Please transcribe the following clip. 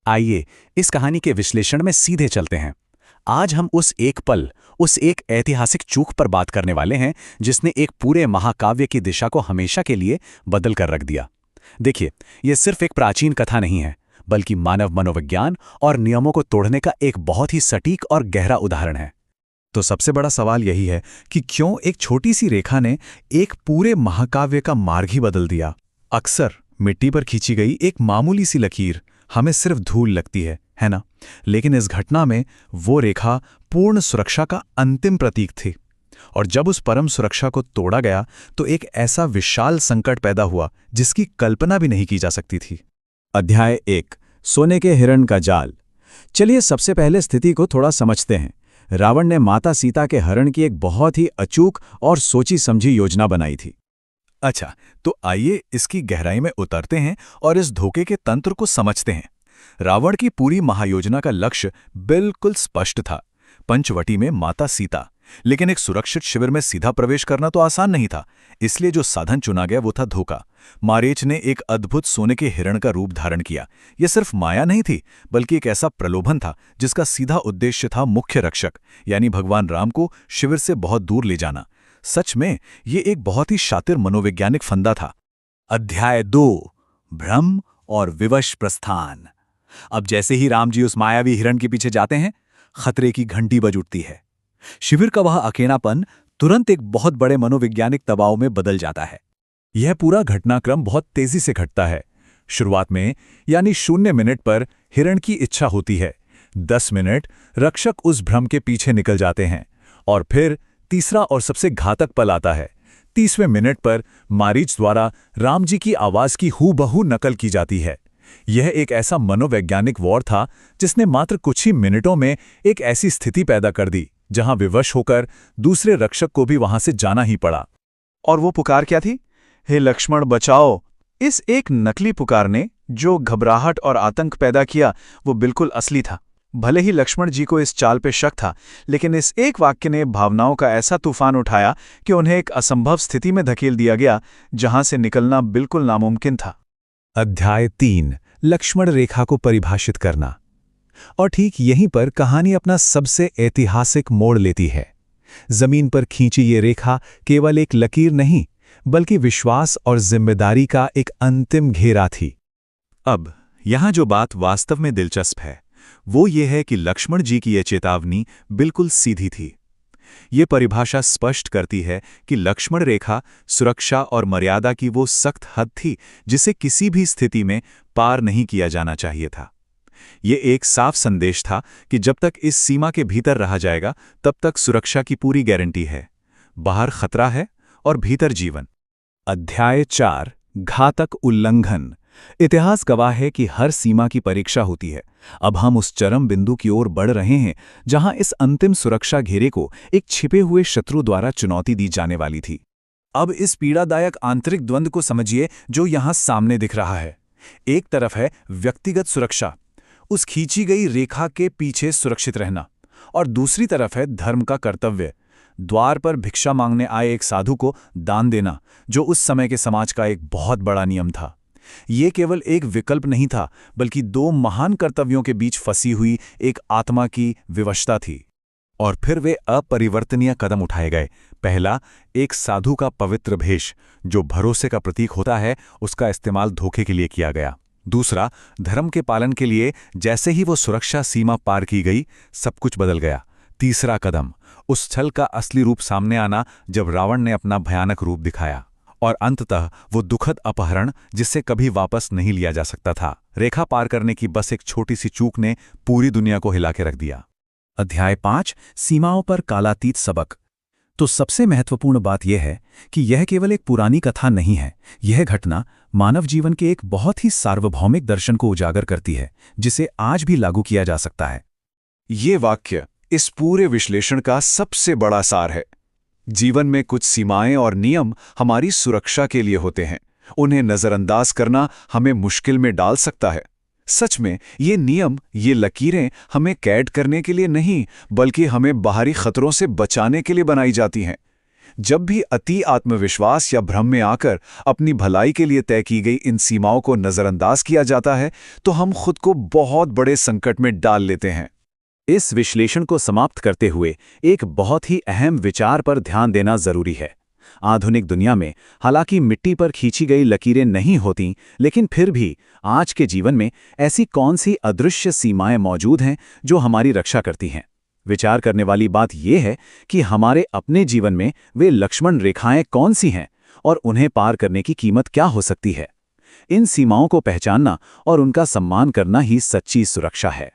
आइए इस कहानी के विश्लेषण में सीधे चलते हैं। आज हम उस एक ऐतिहासिक चूक पर बात करने वाले हैं जिसने एक पूरे महाकाव्य की दिशा को हमेशा के लिए बदल कर रख दिया। देखिए, यह सिर्फ एक प्राचीन कथा नहीं है, बल्कि मानव मनोविज्ञान और नियमों को तोड़ने का एक बहुत ही सटीक और गहरा उदाहरण है। तो सबसे बड़ा सवाल यही है कि क्यों एक छोटी सी रेखा ने एक पूरे महाकाव्य का मार्ग ही बदल दिया। अक्सर मिट्टी पर खींची गई एक मामूली सी लकीर हमें सिर्फ धूल लगती है ना? लेकिन इस घटना में वो रेखा पूर्ण सुरक्षा का अंतिम प्रतीक थी। और जब उस परम सुरक्षा को तोड़ा गया तो एक ऐसा विशाल संकट पैदा हुआ जिसकी कल्पना भी नहीं की जा सकती थी। अध्याय 1, सोने के हिरण का जाल। चलिए सबसे पहले स्थिति को थोड़ा समझते हैं। रावण ने माता सीता के हरण की एक बहुत ही अचूक और सोची समझी योजना बनाई थी। अच्छा, तो आइए इसकी गहराई में उतरते हैं और इस धोखे के तंत्र को समझते हैं। रावण की पूरी महायोजना का लक्ष्य बिल्कुल स्पष्ट था, पंचवटी में माता सीता। लेकिन एक सुरक्षित शिविर में सीधा प्रवेश करना तो आसान नहीं था, इसलिए जो साधन चुना गया वो था धोखा। मारीच ने एक अद्भुत सोने के हिरण का रूप धारण किया। यह सिर्फ माया नहीं थी, बल्कि एक ऐसा प्रलोभन था जिसका सीधा उद्देश्य था मुख्य रक्षक यानी भगवान राम को शिविर से बहुत दूर ले जाना। सच में ये एक बहुत ही शातिर मनोवैज्ञानिक फंदा था। अध्याय 2, भ्रम और विवश प्रस्थान। अब जैसे ही राम जी उस मायावी हिरण के पीछे जाते हैं, खतरे की घंटी बज उठती है। शिविर का वह अकेलापन तुरंत एक बहुत बड़े मनोवैज्ञानिक दबाव में बदल जाता है। यह पूरा घटनाक्रम बहुत तेजी से घटता है। शुरुआत में यानी 0 मिनट पर हिरण की इच्छा होती है। 10 मिनट रक्षक उस भ्रम के पीछे निकल जाते हैं और फिर तीसरा और सबसे घातक पल आता है। 30वें मिनट पर मारीच द्वारा राम जी की आवाज की हूबहू नकल की जाती है। यह एक ऐसा मनोवैज्ञानिक वॉर था जिसने मात्र कुछ ही मिनटों में एक ऐसी स्थिति पैदा कर दी जहां विवश होकर दूसरे रक्षक को भी वहां से जाना ही पड़ा। और वो पुकार क्या थी? हे लक्ष्मण बचाओ! इस एक नकली पुकार ने जो घबराहट और आतंक पैदा किया वो बिल्कुल असली था। भले ही लक्ष्मण जी को इस चाल पे शक था, लेकिन इस एक वाक्य ने भावनाओं का ऐसा तूफान उठाया कि उन्हें एक असंभव स्थिति में धकेल दिया गया जहां से निकलना बिल्कुल नामुमकिन था। अध्याय 3, लक्ष्मण रेखा को परिभाषित करना। और ठीक यहीं पर कहानी अपना सबसे ऐतिहासिक मोड़ लेती है। जमीन पर खींची ये रेखा केवल एक लकीर नहीं, बल्कि विश्वास और जिम्मेदारी का एक अंतिम घेरा थी। अब यहां जो बात वास्तव में दिलचस्प है वो ये है कि लक्ष्मण जी की यह चेतावनी बिल्कुल सीधी थी। ये परिभाषा स्पष्ट करती है कि लक्ष्मण रेखा सुरक्षा और मर्यादा की वो सख्त हद थी जिसे किसी भी स्थिति में पार नहीं किया जाना चाहिए था। ये एक साफ संदेश था कि जब तक इस सीमा के भीतर रहा जाएगा तब तक सुरक्षा की पूरी गारंटी है। बाहर खतरा है और भीतर जीवन। अध्याय 4, घातक उल्लंघन। इतिहास गवाह है कि हर सीमा की परीक्षा होती है। अब हम उस चरम बिंदु की ओर बढ़ रहे हैं जहां इस अंतिम सुरक्षा घेरे को एक छिपे हुए शत्रु द्वारा चुनौती दी जाने वाली थी। अब इस पीड़ादायक आंतरिक द्वंद्व को समझिए जो यहां सामने दिख रहा है। एक तरफ है व्यक्तिगत सुरक्षा, उस खींची गई रेखा के पीछे सुरक्षित रहना, और दूसरी तरफ है धर्म का कर्तव्य, द्वार पर भिक्षा मांगने आए एक साधु को दान देना, जो उस समय के समाज का एक बहुत बड़ा नियम था। ये केवल एक विकल्प नहीं था, बल्कि 2 महान कर्तव्यों के बीच फंसी हुई एक आत्मा की विवशता थी। और फिर वे अपरिवर्तनीय कदम उठाए गए। पहला, एक साधु का पवित्र भेष जो भरोसे का प्रतीक होता है, उसका इस्तेमाल धोखे के लिए किया गया। दूसरा, धर्म के पालन के लिए जैसे ही वो सुरक्षा सीमा पार की गई, सब कुछ बदल गया। तीसरा कदम, उस छल का असली रूप सामने आना जब रावण ने अपना भयानक रूप दिखाया। और अंततः वो दुखद अपहरण जिससे कभी वापस नहीं लिया जा सकता था। रेखा पार करने की बस एक छोटी सी चूक ने पूरी दुनिया को हिला के रख दिया। अध्याय 5, सीमाओं पर कालातीत सबक। तो सबसे महत्वपूर्ण बात यह है कि यह केवल एक पुरानी कथा नहीं है। यह घटना मानव जीवन के एक बहुत ही सार्वभौमिक दर्शन को उजागर करती है जिसे आज भी लागू किया जा सकता है। ये वाक्य इस पूरे विश्लेषण का सबसे बड़ा सार है। जीवन में कुछ सीमाएं और नियम हमारी सुरक्षा के लिए होते हैं। उन्हें नजरअंदाज करना हमें मुश्किल में डाल सकता है। सच में ये नियम, ये लकीरें हमें कैद करने के लिए नहीं, बल्कि हमें बाहरी खतरों से बचाने के लिए बनाई जाती हैं। जब भी अति आत्मविश्वास या भ्रम में आकर अपनी भलाई के लिए तय की गई इन सीमाओं को नज़रअंदाज किया जाता है तो हम खुद को बहुत बड़े संकट में डाल लेते हैं। इस विश्लेषण को समाप्त करते हुए एक बहुत ही अहम विचार पर ध्यान देना जरूरी है। आधुनिक दुनिया में हालांकि मिट्टी पर खींची गई लकीरें नहीं होती, लेकिन फिर भी आज के जीवन में ऐसी कौन सी अदृश्य सीमाएं मौजूद हैं जो हमारी रक्षा करती हैं। विचार करने वाली बात यह है कि हमारे अपने जीवन में वे लक्ष्मण रेखाएं कौन सी हैं और उन्हें पार करने की कीमत क्या हो सकती है। इन सीमाओं को पहचानना और उनका सम्मान करना ही सच्ची सुरक्षा है।